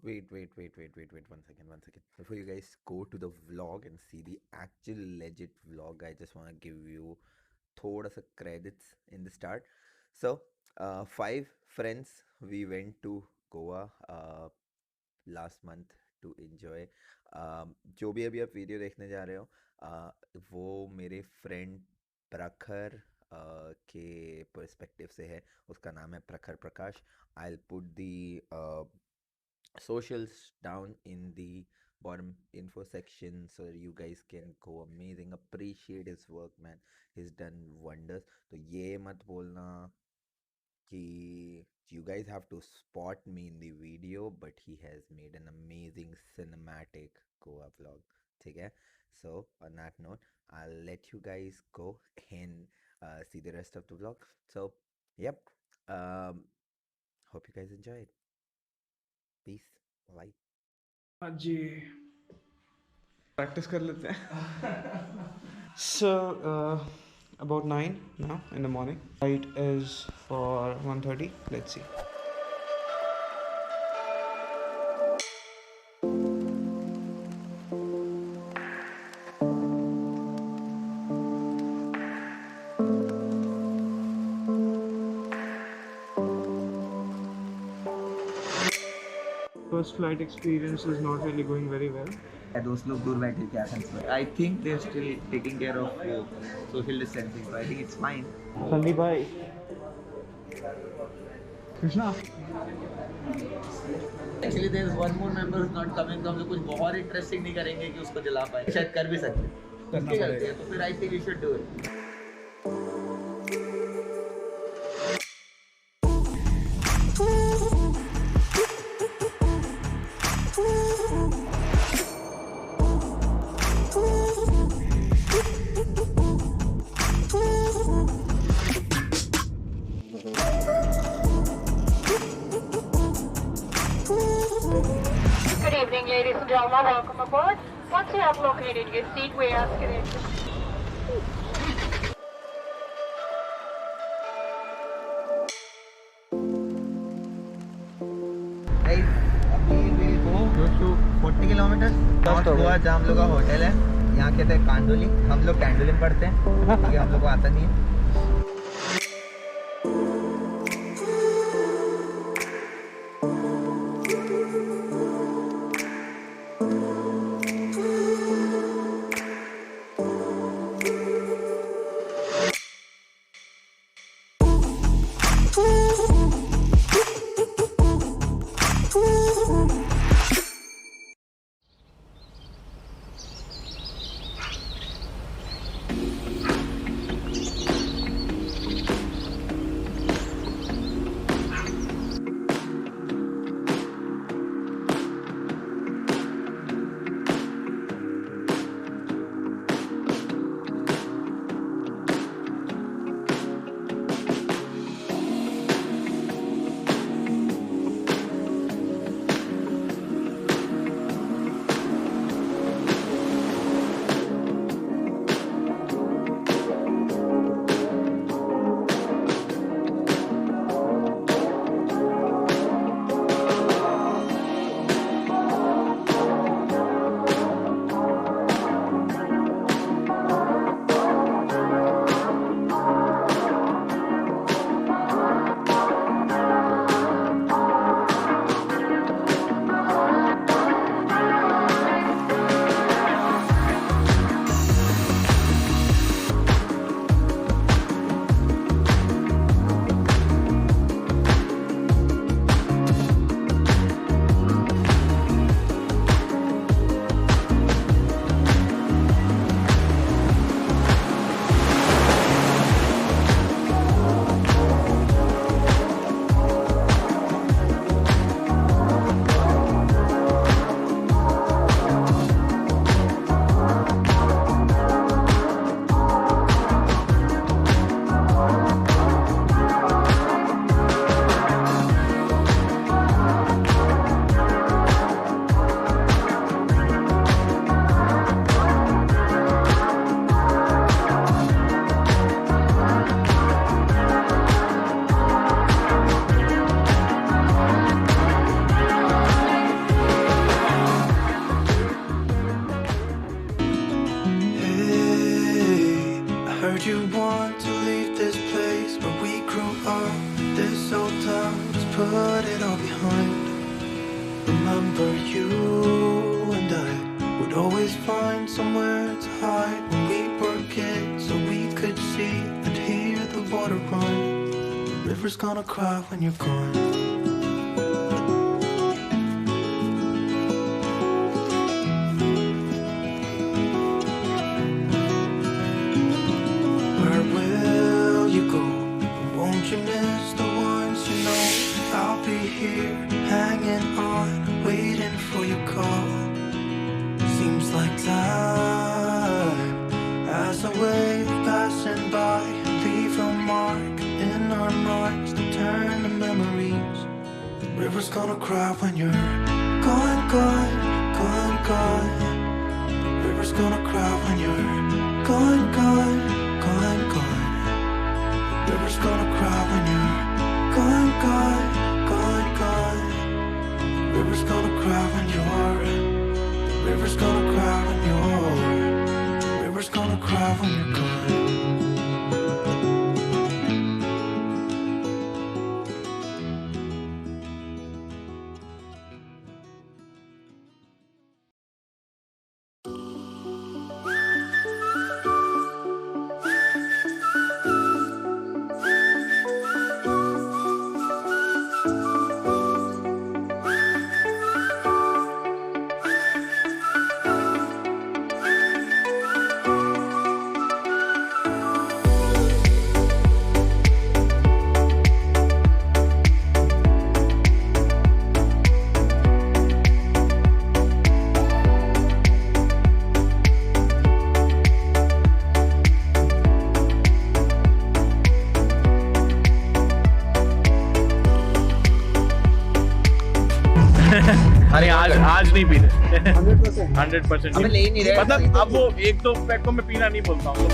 wait. One second. Before you guys go to the vlog and see the actual legit vlog, I just want to give you thoda sa credits in the start. So, 5 friends, we went to Goa last month to enjoy. जो भी अभी आप video देखने जा रहे हो, वो मेरे फ्रेंड प्रखर के पर्सपेक्टिव से है. उसका नाम है प्रखर प्रकाश. I'll put the socials down in the bottom info section so that you guys can go amazing appreciate his work, man. He's done wonders. तो ये मत बोलना कि you guys have to spot me in the video, but he has made an amazing cinematic Goa vlog. ठीक है? So on that note, I'll let you guys go and see the rest of the vlog. So yep, hope you guys enjoy it. Peace. Bye. आज जी practice कर लेते हैं. So about 9 now in the morning. Flight is for 1:30. Let's see. First flight experience is not really going very well. दोस्त लोग दूर बैठे थे Athens में. I think they're still taking care of social distancing, so I think it's fine. Sandeep भाई, Krishna. Actually there is one more member who's not coming, तो हम लोग कुछ बहुत इंटरेस्टिंग नहीं करेंगे कि उसको जला पाए. शायद कर भी सकते हैं. उसकी गलती है, तो फिर I think you should do it. Good evening, ladies and gentlemen. Welcome aboard. Once you have located your seat, we ask you to... Guys, अभी we go to 40 kilometre north Goa जहाँ हम लोग का होटल है. यहाँ कहते हैं कांडोली. हम लोग कैंडोली में पढ़ते हैं क्योंकि हम लोग को आता नहीं है. Heard you want to leave this place where we grew up. This old town, just put it all behind. Remember you and I would always find somewhere to hide when we were kids, so we could see and hear the water run. River's gonna cry when you're gone. Won't you miss the ones you know? I'll be here, hanging on, waiting for your call. Seems like time as a wave passing by, leave a mark in our minds to turn to memories. River's gonna cry when you're gone, gone, gone, gone. River's gonna cry when you're gone, gone, gone, gone. River's gonna cry when you're gone, gone, gone, gone. River's gonna cry when you're. River's gonna cry when you're. River's gonna cry when you're gone. अरे आज नहीं P रहे 100%। हमें ले ही नहीं रहे मतलब अब वो एक दो पैक को मैं पीना नहीं बोलता हूँ।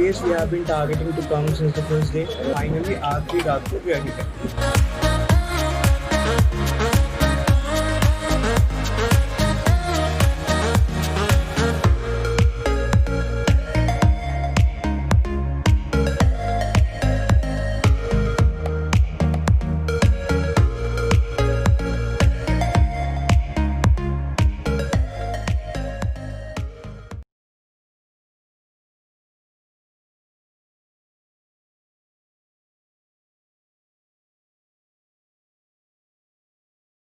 place we have been targeting to come since the first day. Finally, आज भी रात को we are here.